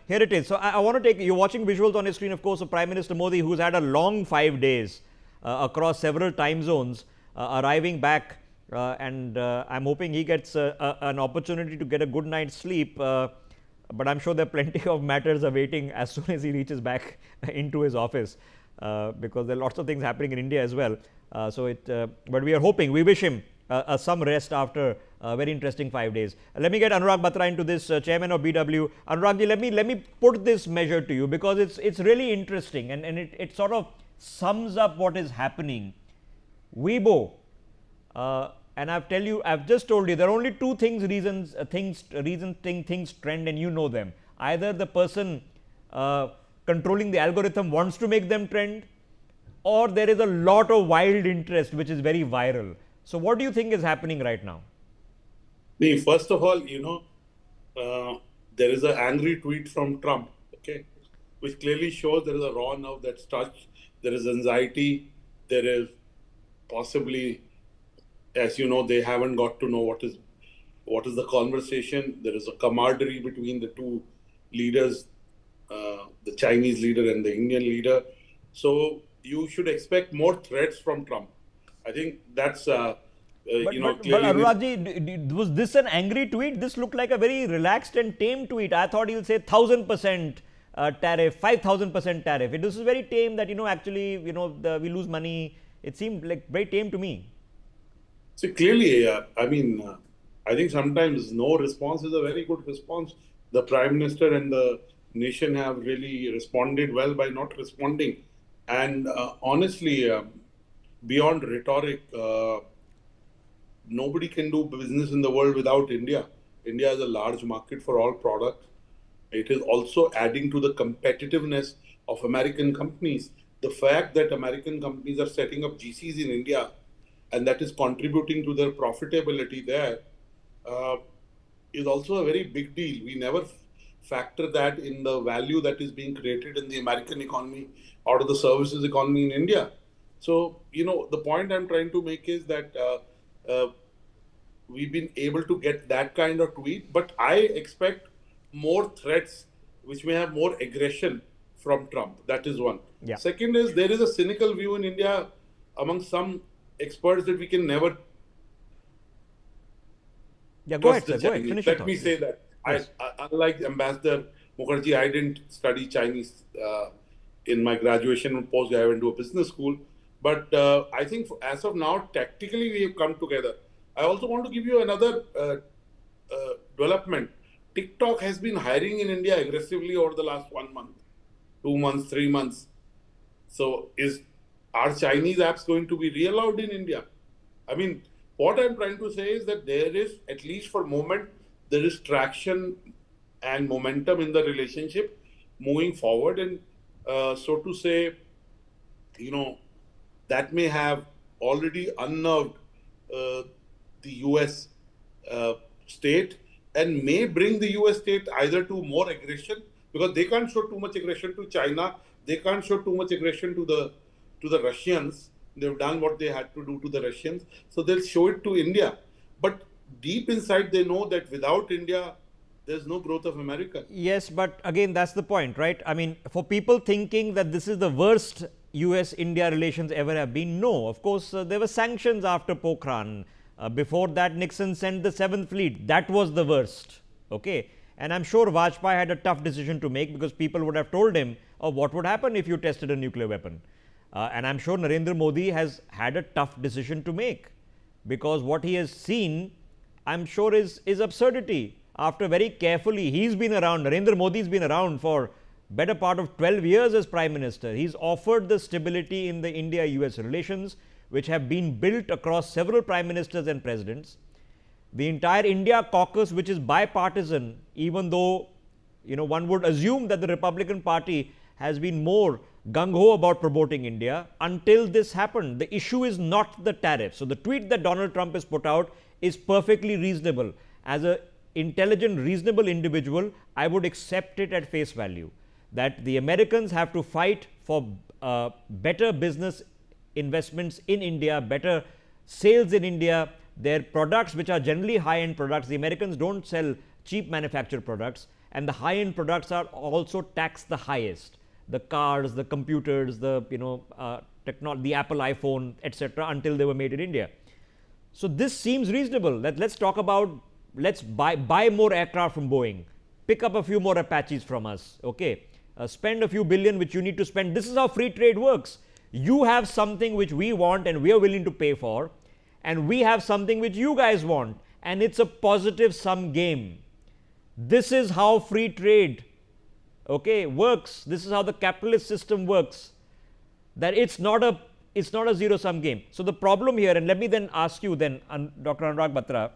here it is. So I want to take, you're watching visuals on your screen, of course, of Prime Minister Modi, who's had a long 5 days across several time zones, arriving back. And I'm hoping he gets an opportunity to get a good night's sleep. But I'm sure there are plenty of matters awaiting as soon as he reaches back into his office, because there are lots of things happening in India as well. But we are hoping, we wish him some rest after a very interesting 5 days. Let me get Anurag Batra into this, chairman of BW. Anurag, let me put this measure to you, because it's really interesting, and it sort of sums up what is happening. Weibo, and I've just told you, there are only two reasons things trend, and you know them. Either the person controlling the algorithm wants to make them trend, or there is a lot of wild interest which is very viral. So what do you think is happening right now? First of all, there is an angry tweet from Trump, okay, which clearly shows there is a raw nerve that's touched. There is anxiety. There is possibly, as you know, they haven't got to know what is the conversation. There is a camaraderie between the two leaders, the Chinese leader and the Indian leader. So you should expect more threats from Trump. I think that's But Anuragji, was this an angry tweet? This looked like a very relaxed and tame tweet. I thought he'll say 1,000% tariff, 5,000% tariff. This is very tame, that actually we lose money. It seemed like very tame to me. So clearly, I think sometimes no response is a very good response. The Prime Minister and the nation have really responded well by not responding. And honestly, beyond rhetoric, nobody can do business in the world without India. India is a large market for all products. It is also adding to the competitiveness of American companies. The fact that American companies are setting up GCs in India, and that is contributing to their profitability there, is also a very big deal. We never factor that in the value that is being created in the American economy out of the services economy in India. So, the point I'm trying to make is that we've been able to get that kind of tweet, but I expect more threats which may have more aggression from Trump. That is one. Yeah. Second is, there is a cynical view in India among some experts that we can never go ahead, sir. Go ahead. Finish Let me say that. Yes. Unlike Ambassador Mukherjee, I didn't study Chinese in my graduation and post. I went to a business school. But I think as of now, tactically, we have come together. I also want to give you another development. TikTok has been hiring in India aggressively over the last 1 month, 2 months, 3 months. So are Chinese apps going to be re-allowed in India? I mean, what I'm trying to say is that there is, at least for a moment, there is traction and momentum in the relationship moving forward. And so to say, that may have already unnerved the US state, and may bring the US state either to more aggression, because they can't show too much aggression to China. They can't show too much aggression to the Russians. They've done what they had to do to the Russians. So they'll show it to India. But deep inside, they know that without India, there's no growth of America. Yes, but again, that's the point, right? I mean, for people thinking that this is the worst US-India relations ever have been, no. Of course, there were sanctions after Pokhran. Before that, Nixon sent the 7th Fleet. That was the worst. Okay. And I'm sure Vajpayee had a tough decision to make, because people would have told him, what would happen if you tested a nuclear weapon? And I'm sure Narendra Modi has had a tough decision to make, because what he has seen, I'm sure, is absurdity. After very carefully, he's been around, Narendra Modi's been around for better part of 12 years as Prime Minister. He's offered the stability in the India-US relations, which have been built across several Prime Ministers and Presidents. The entire India caucus, which is bipartisan, even though one would assume that the Republican Party has been more gung-ho about promoting India, until this happened. The issue is not the tariff. So the tweet that Donald Trump has put out is perfectly reasonable. As an intelligent, reasonable individual, I would accept it at face value, that the Americans have to fight for better business investments in India, better sales in India. Their products, which are generally high-end products, the Americans don't sell cheap manufactured products, and the high-end products are also taxed the highest. The cars, the computers, the the Apple iPhone, etc., until they were made in India. So this seems reasonable. Let's talk about, let's buy more aircraft from Boeing, pick up a few more Apaches from us, okay? Spend a few billion which you need to spend. This is how free trade works. You have something which we want and we are willing to pay for, and we have something which you guys want, and it's a positive sum game. This is how free trade, okay, works. This is how the capitalist system works. That it's not a zero sum game. So the problem here, and let me then ask you then, Dr. Anurag Batra,